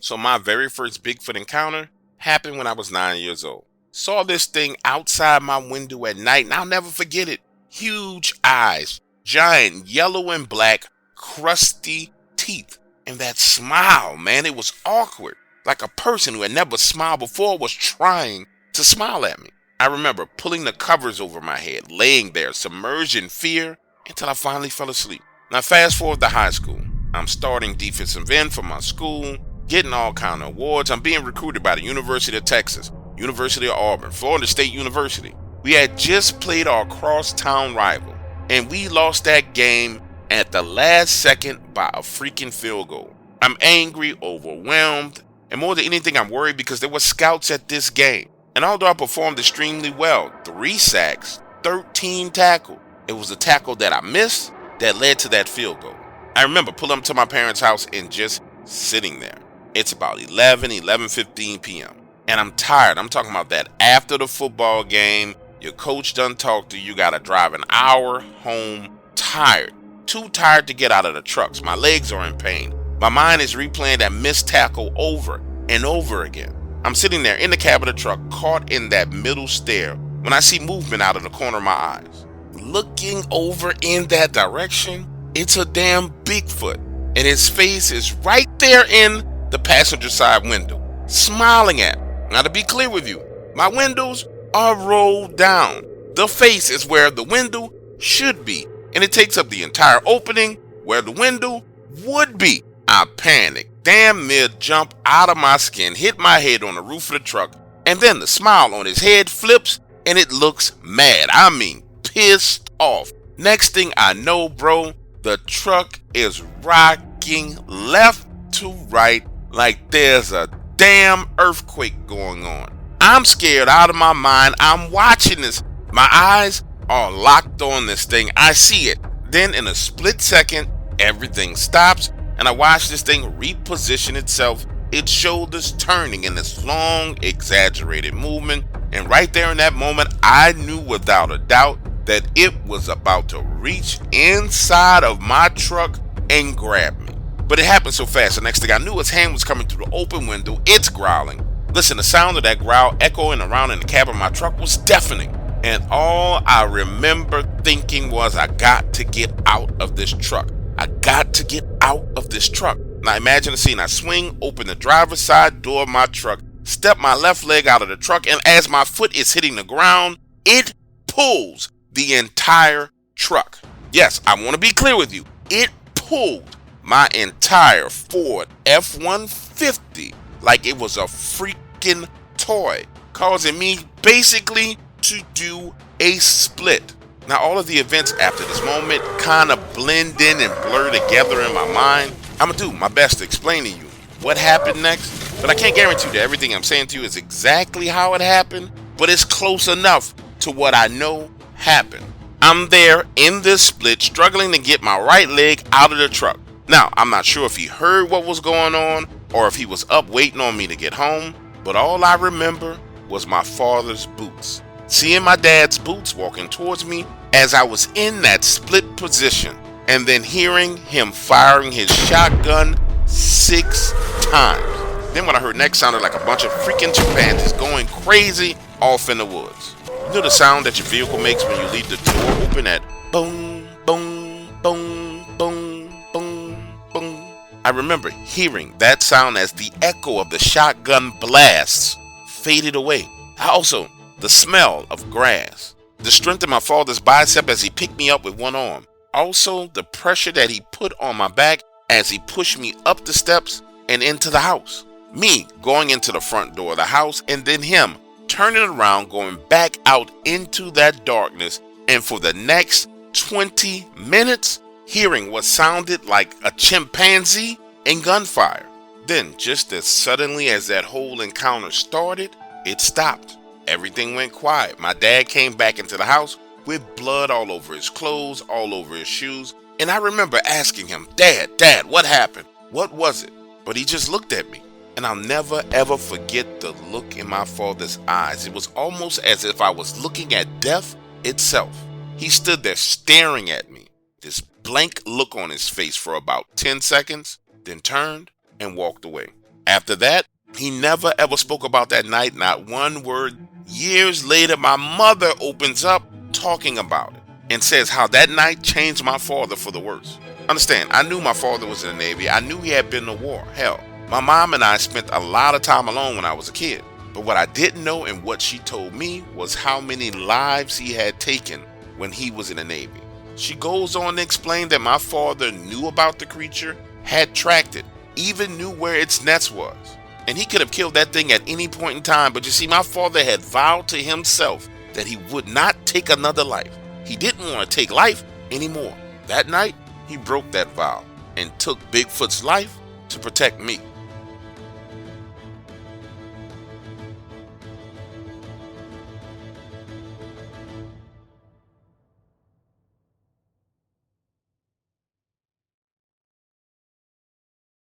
So my very first Bigfoot encounter happened when I was 9 years old. Saw this thing outside my window at night, and I'll never forget it. Huge eyes, giant yellow and black, crusty teeth, and that smile, man, it was awkward. Like a person who had never smiled before was trying to smile at me. I remember pulling the covers over my head, laying there, submerged in fear, until I finally fell asleep. Now fast forward to high school. I'm starting defensive end for my school, getting all kind of awards. I'm being recruited by the University of Texas, University of Auburn, Florida State University. We had just played our crosstown rival, and we lost that game at the last second by a freaking field goal. I'm angry, overwhelmed, and more than anything, I'm worried because there were scouts at this game. And although I performed extremely well, 3 sacks, 13 tackles, it was a tackle that I missed that led to that field goal. I remember pulling up to my parents' house and just sitting there. It's about 11:15 p.m. And I'm tired. I'm talking about that after the football game, your coach done talked to you, gotta drive an hour home tired. Too tired to get out of the trucks. My legs are in pain. My mind is replaying that missed tackle over and over again. I'm sitting there in the cab of the truck, caught in that middle stare, when I see movement out of the corner of my eyes. Looking over in that direction, it's a damn Bigfoot, and his face is right there in the passenger side window, smiling at me. Now to be clear with you, my windows are rolled down. The face is where the window should be, and it takes up the entire opening where the window would be. I panic, damn near jump out of my skin, hit my head on the roof of the truck, and then the smile on his head flips and it looks mad. I mean, pissed off. Next thing I know, bro, the truck is rocking left to right like there's a damn earthquake going on. I'm scared out of my mind. I'm watching this. My eyes are locked on this thing. I see it. Then in a split second, everything stops and I watch this thing reposition itself, its shoulders turning in this long, exaggerated movement. And right there in that moment, I knew without a doubt that it was about to reach inside of my truck and grab me. But it happened so fast, the next thing I knew, its hand was coming through the open window, it's growling. Listen, the sound of that growl echoing around in the cab of my truck was deafening. And all I remember thinking was, I got to get out of this truck. I got to get out of this truck. Now imagine the scene. I swing open the driver's side door of my truck, step my left leg out of the truck, and as my foot is hitting the ground, it pulls the entire truck. Yes, I want to be clear with you. It pulled my entire Ford F-150 like it was a freaking toy, causing me basically to do a split. Now all of the events after this moment kind of blend in and blur together in my mind. I'm gonna do my best to explain to you what happened next, but I can't guarantee that everything I'm saying to you is exactly how it happened, but it's close enough to what I know happened. I'm there in this split, struggling to get my right leg out of the truck. Now, I'm not sure if he heard what was going on or if he was up waiting on me to get home, but all I remember was my father's boots. Seeing my dad's boots walking towards me as I was in that split position, and then hearing him firing his shotgun 6 times. Then what I heard next sounded like a bunch of freaking chimpanzees going crazy off in the woods. You know the sound that your vehicle makes when you leave the door open, at boom, boom, boom, boom, boom, boom. I remember hearing that sound as the echo of the shotgun blasts faded away. Also, the smell of grass, the strength in my father's bicep as he picked me up with one arm. Also, the pressure that he put on my back as he pushed me up the steps and into the house. Me going into the front door of the house, and then him turning around, going back out into that darkness, and for the next 20 minutes, hearing what sounded like a chimpanzee and gunfire. Then, just as suddenly as that whole encounter started, it stopped. Everything went quiet. My dad came back into the house with blood all over his clothes, all over his shoes, and I remember asking him, Dad, what happened? What was it? But he just looked at me. And I'll never ever forget the look in my father's eyes. It was almost as if I was looking at death itself. He stood there staring at me, this blank look on his face for about 10 seconds, then turned and walked away. After that, he never ever spoke about that night, not one word. Years later, my mother opens up talking about it and says how that night changed my father for the worse. Understand, I knew my father was in the Navy. I knew he had been to war. Hell, my mom and I spent a lot of time alone when I was a kid. But what I didn't know and what she told me was how many lives he had taken when he was in the Navy. She goes on to explain that my father knew about the creature, had tracked it, even knew where its nest was. And he could have killed that thing at any point in time, but you see, my father had vowed to himself that he would not take another life. He didn't want to take life anymore. That night, he broke that vow and took Bigfoot's life to protect me.